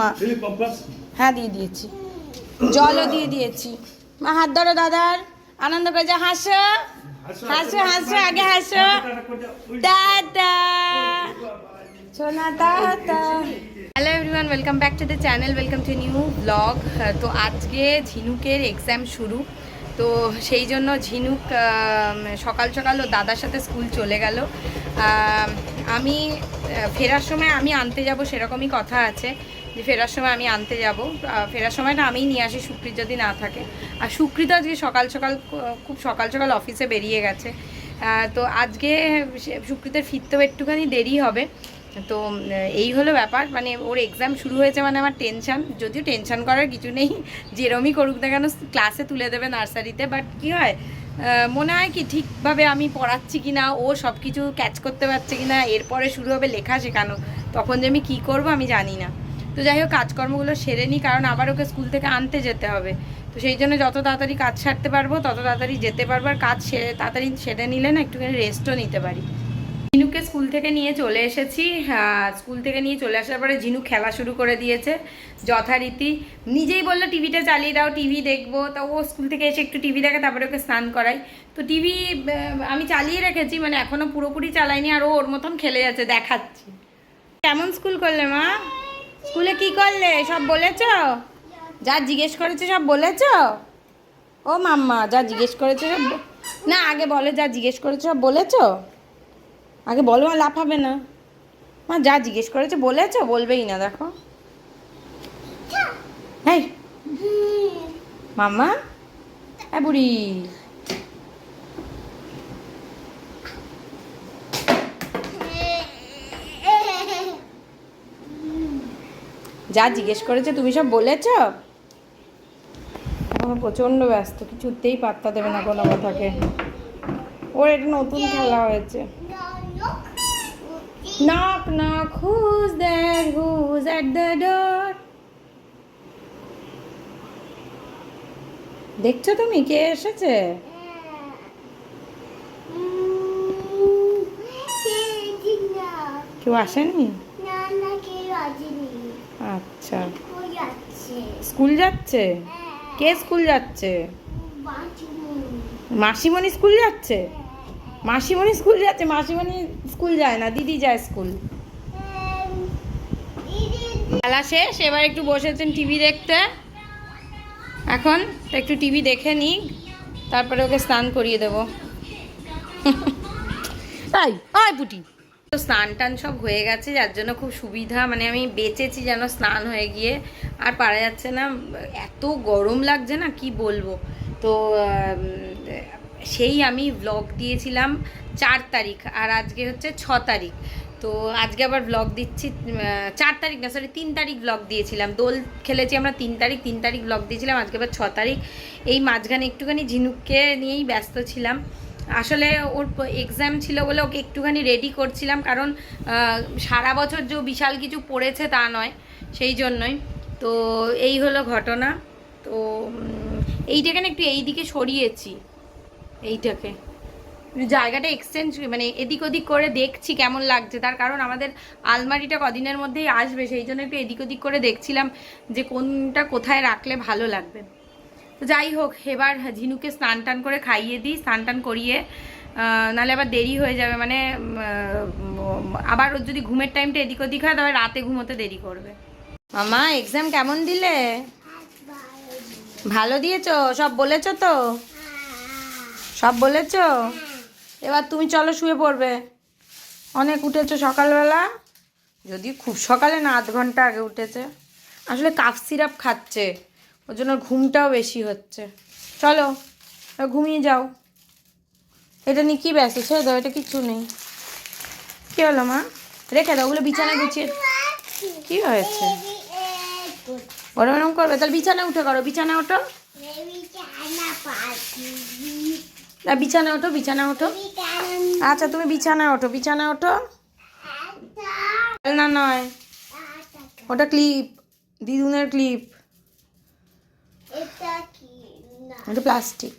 মা। হ্যাঁ দিয়ে দিয়েছি, জলও দিয়ে দিয়েছি। মা হাত ধরো দাদার, আনন্দ করে যা, হাসো হাসো হাসো, আগে হাসো। টাটা সোনা, tata. Hello everyone, welcome back to the channel, welcome to new blog. তো আজকে ঝিনুকের এক্সাম শুরু, তো সেই জন্য ঝিনুক সকাল সকাল ও দাদার সাথে স্কুল চলে গেল। আমি ফেরার সময় আমি আনতে যাব, সেরকমই কথা আছে যে ফেরার সময় আমি আনতে যাব। ফেরার সময়টা আমিই নিয়ে আসি, সুকৃত যদি না থাকে। আর সুকৃত আজকে সকাল সকাল, খুব সকাল সকাল অফিসে বেরিয়ে গেছে। তো আজকে সুকৃতের ফিরতেও একটুখানি দেরি হবে। তো এই হলো ব্যাপার, মানে ওর এক্সাম শুরু হয়েছে মানে আমার টেনশান। যদিও টেনশান করার কিছু নেই, যেরমই করুক না কেন ক্লাসে তুলে দেবে নার্সারিতে। বাট কী হয়, মনে হয় কি ঠিকভাবে আমি পড়াচ্ছি কি না, ও সব কিছু ক্যাচ করতে পারছে কি না, এরপরে শুরু হবে লেখা শেখানো, তখন যে আমি কী করবো আমি জানি না। তো যাই হোক, কাজকর্মগুলো সেরে নিই, কারণ আবার ওকে স্কুল থেকে আনতে যেতে হবে। তো সেই জন্য যত তাড়াতাড়ি কাজ সারতে পারবো তত তাড়াতাড়ি যেতে পারবো, আর কাজ সেরে তাড়াতাড়ি সেরে নিলে না একটুখানি রেস্টও নিতে পারি। ঝিনুককে স্কুল থেকে নিয়ে চলে এসেছি। স্কুল থেকে নিয়ে চলে আসার পরে ঝিনুক খেলা শুরু করে দিয়েছে যথারীতি। নিজেই বললো টিভিটা চালিয়ে দাও, টিভি দেখবো। তা ও স্কুল থেকে এসে একটু টিভি দেখে, তারপরে ওকে স্নান করাই। তো টিভি আমি চালিয়ে রেখেছি, মানে এখনও পুরোপুরি চালাইনি, আর ও ওর মতন খেলে যাচ্ছে, দেখাচ্ছি। কেমন স্কুল করলে মা? স্কুলে কি করলে সব বলেছ? যা জিজ্ঞেস করেছে সব বলেছ? ও মাম্মা, যা জিজ্ঞেস করেছে সব না, আগে বলে যা জিজ্ঞেস করেছে সব বলেছ? আগে বলো, মা লাফাবে না। মা যা জিজ্ঞেস করেছে বলেছো? বলবেই না, দেখো। হ্যাঁ মাম্মা, হ্যাঁ বুড়ি, যা জিজ্ঞেস করেছে তুমি সব বলেছ? এখন প্রচণ্ড ব্যস্ত, কিছুতেই পাত্তা দেবে না কোনো কথাকে। ওর এটা নতুন খেলা হয়েছে। Knock knock, who's there? Who's at the door? দেখছো তুমি কে এসেছে? কেউ আসেনি? আচ্ছা, স্কুল যাচ্ছে? কে স্কুল যাচ্ছে? মাসিমণি স্কুল যাচ্ছে? মাসিমণি স্কুল যাচ্ছে? মাসিমণি স্কুল যায় না, দিদি যায় স্কুল। খেলা শেষ, এবার একটু বসেছেন টিভি দেখতে। এখন একটু টিভি দেখে নিই, তারপরে ওকে স্নান করিয়ে দেবো। তাই আয় পুটি। তো স্নান টান সব হয়ে গেছে, যার জন্য খুব সুবিধা, মানে আমি বেঁচেছি যেন স্নান হয়ে গিয়ে। আর পারা যাচ্ছে না, এত গরম লাগছে না কি বলবো। তো সেই আমি ব্লগ দিয়েছিলাম 4 তারিখ, আর আজকে হচ্ছে 6 তারিখ। তো আজকে আবার ব্লগ দিচ্ছি 4 তারিখ না, সরি 3 তারিখ ব্লগ দিয়েছিলাম। দোল খেলেছি আমরা 3 তারিখ ব্লগ দিয়েছিলাম, আজকে আবার 6 তারিখ। এই মাঝখানে একটুখানি ঝিনুককে নিয়েই ব্যস্ত ছিলাম। আসলে ওর এক্সাম ছিল বলে ওকে একটুখানি রেডি করছিলাম, কারণ সারা বছর যে বিশাল কিছু পড়েছে তা নয়, সেই জন্যই। তো এই হলো ঘটনা। তো এইটাকে না একটু এইদিকে সরিয়েছি, এইটাকে জায়গাটা এক্সচেঞ্জ, মানে এদিক ওদিক করে দেখছি কেমন লাগছে। তার কারণ আমাদের আলমারিটা কদিনের মধ্যেই আসবে, সেই জন্য একটু এদিক ওদিক করে দেখছিলাম যে কোনটা কোথায় রাখলে ভালো লাগবে। তো যাই হোক, এবার ঝিনুকে স্নান টান করে খাইয়ে দিই, স্নান টান করিয়ে, নাহলে আবার দেরি হয়ে যাবে। মানে আবার ওর যদি ঘুমের টাইমটা এদিক ওদিক হয় তবে রাতে ঘুমোতে দেরি করবে। মামা এক্সাম কেমন দিলে? ভালো দিয়েছো? সব বলেছো তো? সব বলেছো? এবার তুমি চলো শুয়ে পড়বে, অনেক উঠেছো সকালবেলা, যদিও খুব সকালে না, 8 ঘন্টা আগে উঠেছে। আসলে কাফ সিরাপ খাচ্ছে, ওর জন্য ঘুমটাও বেশি হচ্ছে। চলো ঘুমিয়ে যাও। এটা নিয়ে কী ব্যস্ত, ছেড়ে দাও, এটা কিচ্ছু নেই। কী হলো মা? রেখে দাও, ওগুলো বিছানায় গুছিয়ে। কী হয়েছে? ওরম এরম করবে? তাহলে বিছানায় উঠে করো, বিছানায় ওঠো না, বিছানায় ওঠো, বিছানায় ওঠো। আচ্ছা তুমি বিছানায় ওঠো, বিছানায় ওঠো। না নয়, ওটা ক্লিপ, দিদুনের ক্লিপ, এটা প্লাস্টিক।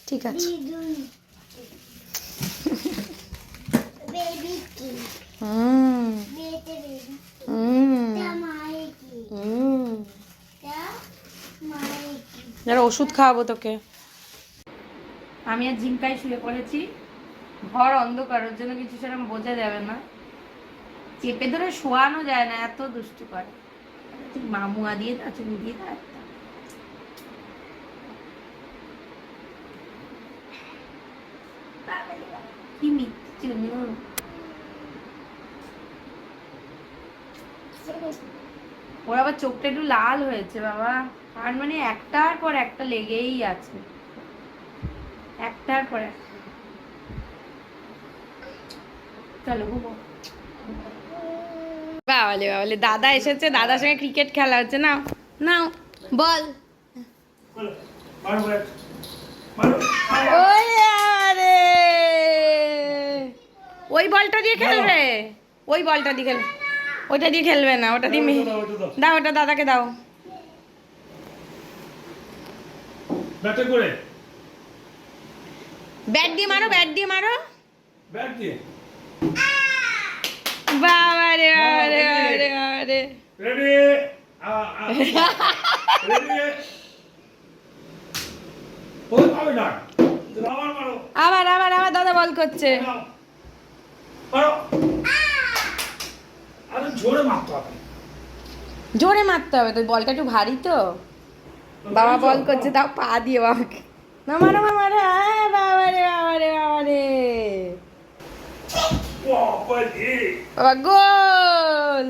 ঠিক আছে, যারা ওষুধ খাওয়াবো তোকে। আমি আর ঝিমকাই শুয়ে পড়েছি। ঘর অন্ধকার, ওর জন্য কিছু সেরকম বোঝা যাবে না, চেপে ধরে শোয়ানো যায় না, এত দুষ্টু করে। মামুয়া দিয়ে তা চুমি দিয়ে তা কি মিথ্যে। ওর আবার চোখটা একটু লাল হয়েছে বাবা, আর মানে একটার পর একটা লেগেই আছে, একটার পর একটা। চলো ঘুমো। বাবালে বাবালে, দাদা এসেছে, দাদার সঙ্গে ক্রিকেট খেলা হচ্ছে। নাও নাও বল। ওই বলটা দিয়ে খেলবে, ওই বলটা দিয়ে খেলবে, ওইটা দিয়ে খেলবে না, ওটা দিয়ে দাও, ওটা দাদাকে দাও। ব্যাট দিয়ে মারো, ব্যাট দিয়ে মারো, ব্যাট দিয়ে। বাবারে বাবারে বাবারে বাবারে, রেডি আবার আবার আবার দাদা বল করছে। জোরে মারতে হবে তো, বলটা একটু ভারী তো। বাবা বল করছে, দাও পা দিয়ে বাবাকে। না মারো মারো, বাবারে বাবারে বাবারে, বাবা গোল।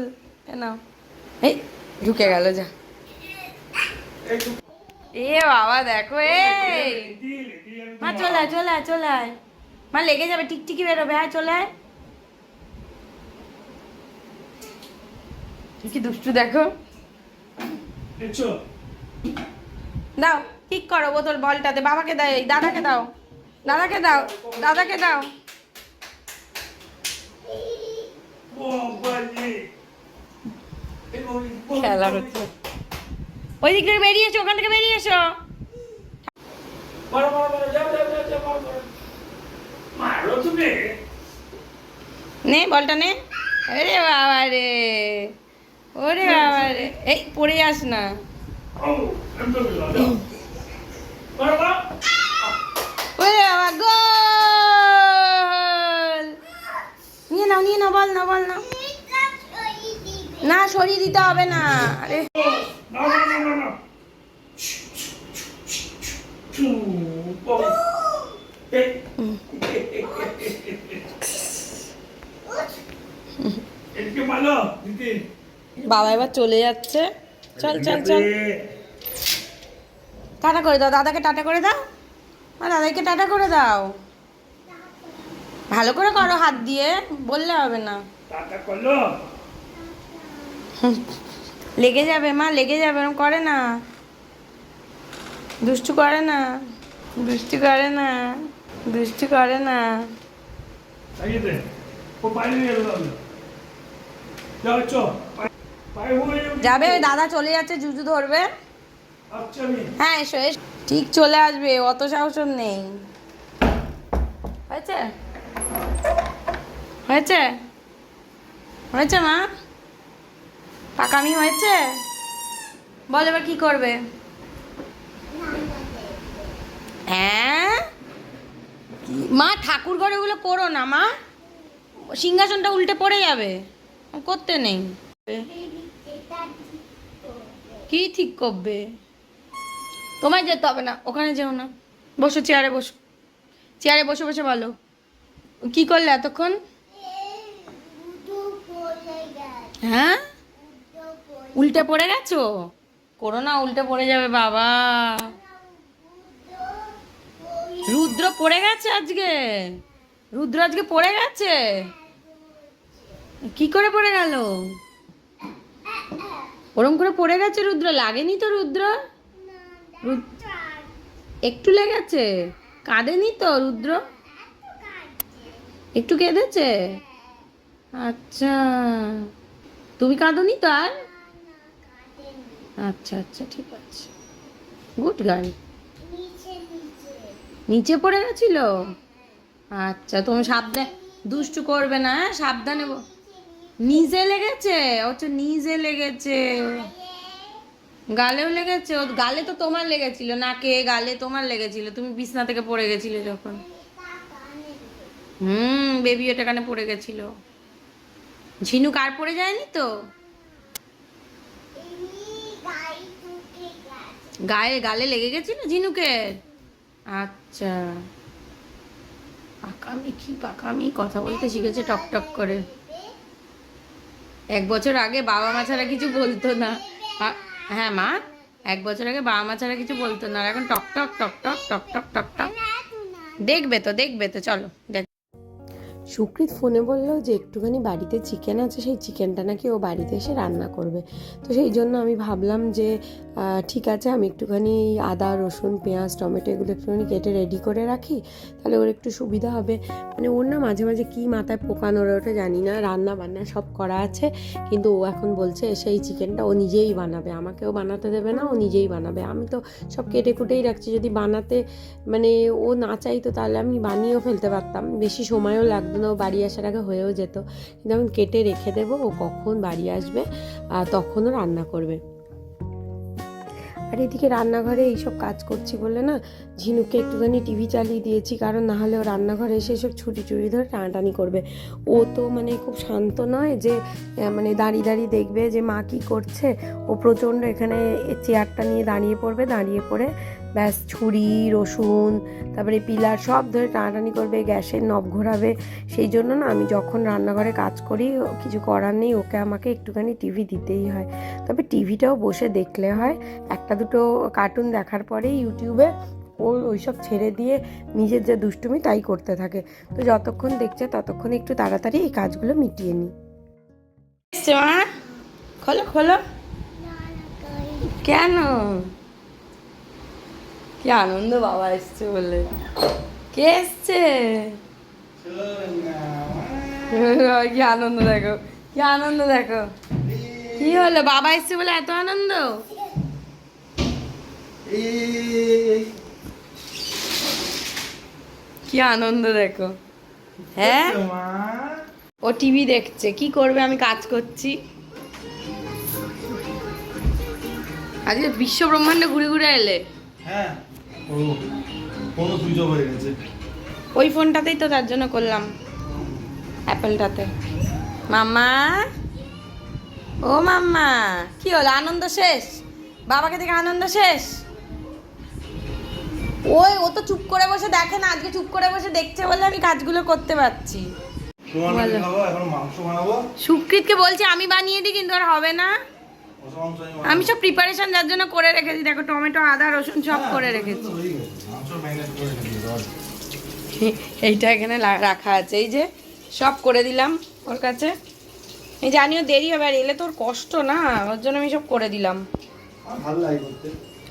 নাও, এই ঢুকে গেল, যা। এ বাবা দেখো, এই মা চলে আয়, চলে আয়, চলে আয়, মা লেগে যাবে, টিকটিকি বেরোবে। হ্যাঁ চলে আয়। কি দুষ্টু দেখো। দাও, ঠিক করো বোতল, বলটাতে বাবাকে দাও, এই দাদাকে দাও, দাদাকে দাও, দাদাকে দাও। খেলা হচ্ছে, ওই দিক থেকে বেরিয়ে এসো, ওখান থেকে বেরিয়ে এসো। নে বলটা নে। আরে বাবা রে, ওরে বাবা রে, এই পড়ে যাস না। ওরে বাবা, গোল। নিয়ে নাও, নিয়ে নাও, বল না, বল না, না সরিয়ে দিতে হবে না। আরে বাবা এবার চলে যাচ্ছে। চল চল চল, টাটা করে দাও, দাদাকে টাটা করে দাও, দাদাকে টাটা করে দাও। ভালো করে করো, হাত দিয়ে বললে হবে না। লেগে যাবে মা, লেগে যাবে, এরকম করে না, দুষ্টু করে না, দুষ্টু করে না, দুষ্টু করে না। যাবে, ওই দাদা চলে যাচ্ছে, জুজু ধরবে। হ্যাঁ এসো এসো, ঠিক চলে আসবে, অত সাহস নেই। হয়েছে হয়েছে হয়েছে মা, পাকামি হয়েছে। বল এবার কি করবে। হ্যাঁ মা, ঠাকুর ঘরে ওগুলো করো না মা, সিংহাসনটা উল্টে পড়ে যাবে, করতে নেই। কি ঠিক করবে, তোমায় যেতে হবে না, ওখানে যেও না, বসো চেয়ারে, বসো চেয়ারে, বসে বসে বলো কি করলে এতক্ষণ। হ্যাঁ উল্টে পড়ে গেছো, করো না, উল্টে পড়ে যাবে বাবা। রুদ্র পড়ে গেছে আজকে, রুদ্র আজকে পড়ে গেছে। কি করে পড়ে গেল, ওরম করে পড়ে গেছে রুদ্র, লাগেনি তো রুদ্র, একটু লেগেছে, কাঁদেনি তো রুদ্র, একটু কেঁদেছে। আচ্ছা তুমি কাঁদোনি তো আর, আচ্ছা আচ্ছা ঠিক আছে, গুড গার্ল। নিচে পড়ে গেছিল, আচ্ছা তুমি সাবধানে, দুষ্টু করবে না, হ্যাঁ সাবধানে। নিজে লেগেছে, ও তো নিজে লেগেছে, গালেও লেগেছে। ও গালে তো তোমার লেগেছিল, নাকে গালে তোমার লেগেছিল, তুমি বিছনা থেকে পড়ে গেছিলে যখন। বেবি ওটা কানে পড়ে গেছিল। ঝিনুক আর পড়ে যায়নি তো? গায়ে গালে লেগে গেছিল ঝিনুকের? আচ্ছা, পাকামি কথা বলতে শিখেছে টক টক করে। 1 বছর আগে বাবা মা ছাড়া কিছু বলতো না। হ্যাঁ মা, 1 বছর আগে বাবা মা ছাড়া কিছু বলতো না, আর এখন টক টক টক টক টক টক টক টক। দেখবে তো চলো দেখ। সুকৃত ফোনে বললো যে একটুখানি বাড়িতে চিকেন আছে, সেই চিকেনটা নাকি ও বাড়িতে এসে রান্না করবে। তো সেই জন্য আমি ভাবলাম যে ঠিক আছে, আমি একটুখানি আদা রসুন পেঁয়াজ টমেটো এগুলো একটুখানি কেটে রেডি করে রাখি, তাহলে ওর একটু সুবিধা হবে। মানে ওর না মাঝে মাঝে কী মাথায় পোকানোর ওটা জানি না, রান্না বান্না সব করা আছে, কিন্তু ও এখন বলছে সেই চিকেনটা ও নিজেই বানাবে, আমাকেও বানাতে দেবে না, ও নিজেই বানাবে। আমি তো সব কেটে কুটেই রাখছি, যদি বানাতে মানে ও না চাইতো তাহলে আমি বানিয়েও ফেলতে পারতাম, বেশি সময়ও লাগতো না, ও বাড়ি আসার আগে হয়েও যেত। কিন্তু আমি কেটে রেখে দেবো, ও কখন বাড়ি আসবে তখনও রান্না করবে। আর এদিকে রান্নাঘরে এইসব কাজ করছি বলে না ঝিনুককে একটুখানি টিভি চালিয়ে দিয়েছি, কারণ না হলে ও রান্নাঘরে এসে সব ছুটি ধরে টানাটানি করবে। ও তো মানে খুব শান্ত নয় যে মানে দাঁড়িয়ে দাঁড়িয়ে দেখবে যে মা কী করছে। ও প্রচণ্ড এখানে চেয়ারটা নিয়ে দাঁড়িয়ে পড়বে, দাঁড়িয়ে পড়ে ব্যাস ছুরি রসুন তারপরে পিলার সব ধরে টানাটানি করবে, গ্যাসের নব ঘোরাবে। সেই জন্য না আমি যখন রান্নাঘরে কাজ করি কিছু করার নেই, ওকে আমাকে একটুখানি টিভি দিতেই হয়। তবে টিভিটাও বসে দেখলে হয়, 1-2 কার্টুন দেখার পরেই ইউটিউবে ও ওইসব ছেড়ে দিয়ে নিজের যে দুষ্টুমি তাই করতে থাকে। তো যতক্ষণ দেখছে ততক্ষণ একটু তাড়াতাড়ি এই কাজগুলো মিটিয়ে নিই। খোলো খোলো, কেন? কি আনন্দ বাবা এসছে বলে। কে এসছে? কি আনন্দ দেখো, কি আনন্দ দেখো। কি হলো, বাবা এসছে বলে এত আনন্দ? কি আনন্দ দেখো। হ্যাঁ, ও টিভি দেখছে, কি করবে, আমি কাজ করছি। আজকে বিশ্ব ব্রহ্মাণ্ড ঘুরে ঘুরে এলে। হ্যাঁ, ও ফোনও সুইচ অফ হয়ে গেছে। ওই ফোনটাতেই তো, তার জন্য করলাম, অ্যাপেলটাতে। মাম্মা, ও মাম্মা, কি হলো, আনন্দ শেষ? বাবাকে দেখে আনন্দ শেষ? ওই ও তো চুপ করে বসে দেখে না, আজকে চুপ করে বসে দেখছে বলে আমি কাজগুলো করতে পারছি। সুকৃতকে বলছি আমি বানিয়ে দিই, কিন্তু আর হবে না। আমি সব প্রিপারেশন যার জন্য করে রেখেছি, দেখো টমেটো আদা রসুন সব করে রেখেছি। এইটা এখানে রাখা আছে, এই যে সব করে দিলাম ওর কাছে। এই জানিও দেরি হবে, আর এলে তোর কষ্ট না, ওর জন্য আমি সব করে দিলাম।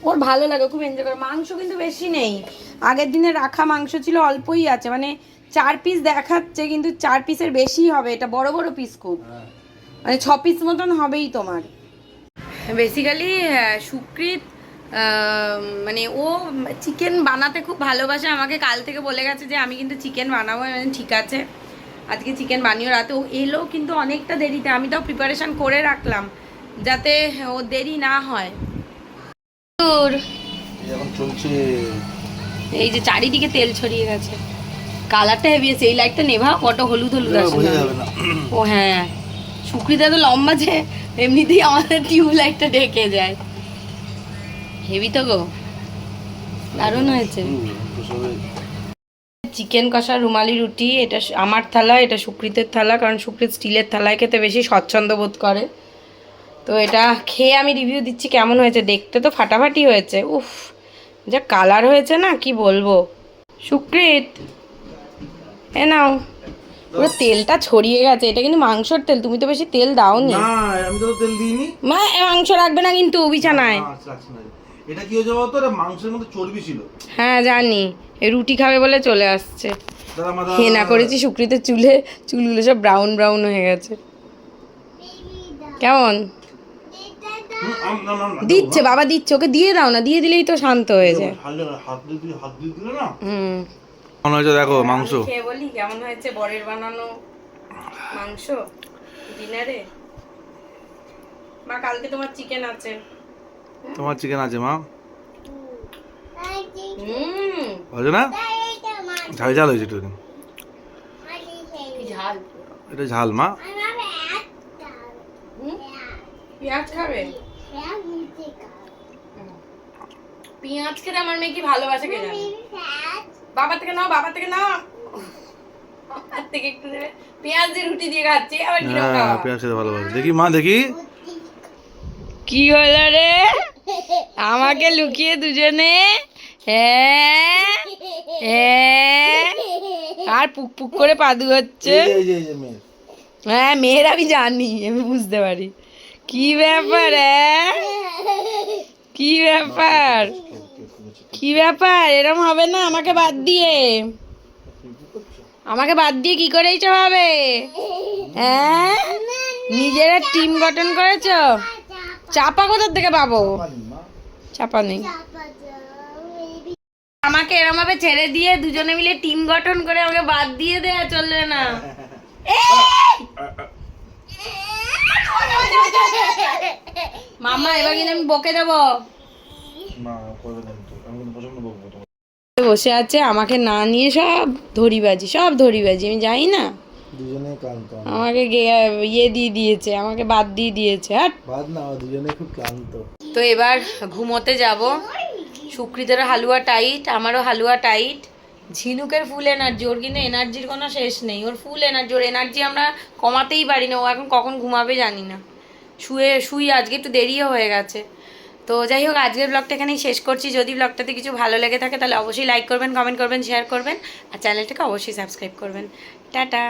ওর ভালো লাগে, খুব এনজয় করে। মাংস কিন্তু বেশি নেই, আগের দিনে রাখা মাংস ছিল অল্পই আছে, মানে 4 পিস দেখাচ্ছে, কিন্তু 4 পিসের বেশি হবে। এটা বড় বড় পিস খুব, মানে 6 পিস মতন হবেই তোমার। বেসিক্যালি সুকৃত মানে ও চিকেন বানাতে খুব ভালোবাসে, আমাকে কাল থেকে বলে গেছে যে আমি কিন্তু চিকেন বানাবো। ঠিক আছে, আজকে চিকেন বানিয়ে। রাতে ও এলো কিন্তু অনেকটা দেরিতে, আমি তাও প্রিপারেশান করে রাখলাম যাতে ও দেরি না হয়। এই যে চারিদিকে তেল ছড়িয়ে গেছে, কালারটা হেভি আছে। এই লাইটটা নেভা, কত হলুদ হলুদ আছে। ও হ্যাঁ, সুকৃত এত লম্বা যে এমনিতেই আমাদের টিউব লাইটটা ঢেকে যায়। হেভি তো গো, দারুণ হয়েছে। চিকেন কষা রুমালি রুটি, এটা আমার থালা, এটা সুকৃতের থালা, কারণ সুকৃত স্টিলের থালায় খেতে বেশি স্বচ্ছন্দ বোধ করে। তো এটা খেয়ে আমি রিভিউ দিচ্ছি কেমন হয়েছে। দেখতে তো ফাটাফাটি হয়েছে, উফ যা কালার হয়েছে না, কি বলবো। সুকৃত এ নাও, পুরো তেলটা ছড়িয়ে গেছে। এটা কিন্তু মাংসর তেল, তুমি তো বেশি তেল দাওনি। না, আমি তো তেল দিইনি। মা মাংস রাখবে না কিন্তু বিছানায়। এটা কি হয়েছে বলতো, এটা মাংসের মধ্যে চর্বি ছিল। হ্যাঁ জানি, এই রুটি খাবে বলে চলে আসছে। হেনা করেছি সুকৃতের চুলগুলো সব ব্রাউন ব্রাউন হয়ে গেছে। কেমন দিচ্ছে বাবা, দিচ্ছে, ওকে দিয়ে দাও না, দিয়ে দিলেই তো শান্ত হয়ে যায়। কেমন হয়েছে দেখো মাংস, খেয়ে বলি কেমন হয়েছে বরের বানানো মাংস। ডিনারে মা কালকে তোমার চিকেন আছে। তোমার চিকেন আছে মা? হুম ভালো না? ঝাল ঝাল হয়েছে একটু। কি ঝাল। এটা ঝাল মা। পেঁয়াজ খাবে? পেঁয়াজ খেতে আমার মেয়ে কি ভালোবাসে কে জানে। বাবা থেকে নাও, বাবা থেকে নাও, বাবার থেকে একটু দেবে। পেঁয়াজ দিয়ে রুটি দিয়ে খাচ্ছে আবার কি হ্যাঁ খাওয়া। পেঁয়াজ খেতে ভালোবাসে। দেখি মা দেখি। কি হলো রে? আমাকে লুকিয়ে দুজনে হ্যাঁ হ্যাঁ আর পুক পুক করে পাদু হচ্ছে। এই যে মেয়ে। হ্যাঁ মেয়ের আমি জানি, আমি বুঝতে পারি। কি ব্যাপার কি ব্যাপার কি ব্যাপার? এরম হবে না আমাকে বাদ দিয়ে। আমাকে বাদ দিয়ে কি করে এইসব হবে? হ্যাঁ নিজেরা টিম গঠন করেছো? চাপা কোথার থেকে পাবো? চাপা নেই। আমাকে এরম ভাবে ছেড়ে দিয়ে দুজনে মিলে টিম গঠন করে আমাকে বাদ দিয়ে দেয়া চলবে না। মামা এবার কিন্তু আমি বকে দেবো। না করবে না তো। আমি কিন্তু প্রচন্ড বকবো তোমাকে। বসে আছে আমাকে না নিয়ে সব ধরিবাজি, সব ধরিবাজি। আমি যাই না, দুজনেই ক্লান্ত। আমাকে ইয়ে দিয়ে দিয়েছে, আমাকে বাদ দিয়ে দিয়েছে। হ্যাঁ বাদ না, দুজনেই খুব ক্লান্ত। তো এবার ঘুমোতে যাব। সুকৃতেরও হালুয়া টাইট, আমারও হালুয়া টাইট। ঝিনুকের ফুল এনার্জি, ওর কিন্তু এনার্জির কোনো শেষ নেই। ওর ফুল এনার্জি, ওর এনার্জি আমরা কমাতেই পারি না। ও এখন কখন ঘুমাবে জানি না। শুই আজকে একটু দেরিও হয়ে গেছে। তো যাই হোক আজকের ব্লগটা এখানেই শেষ করছি। যদি ব্লগটাতে কিছু ভালো লেগে থাকে তাহলে অবশ্যই লাইক করবেন, কমেন্ট করবেন, শেয়ার করবেন আর চ্যানেলটাকে অবশ্যই সাবস্ক্রাইব করবেন। টাটা।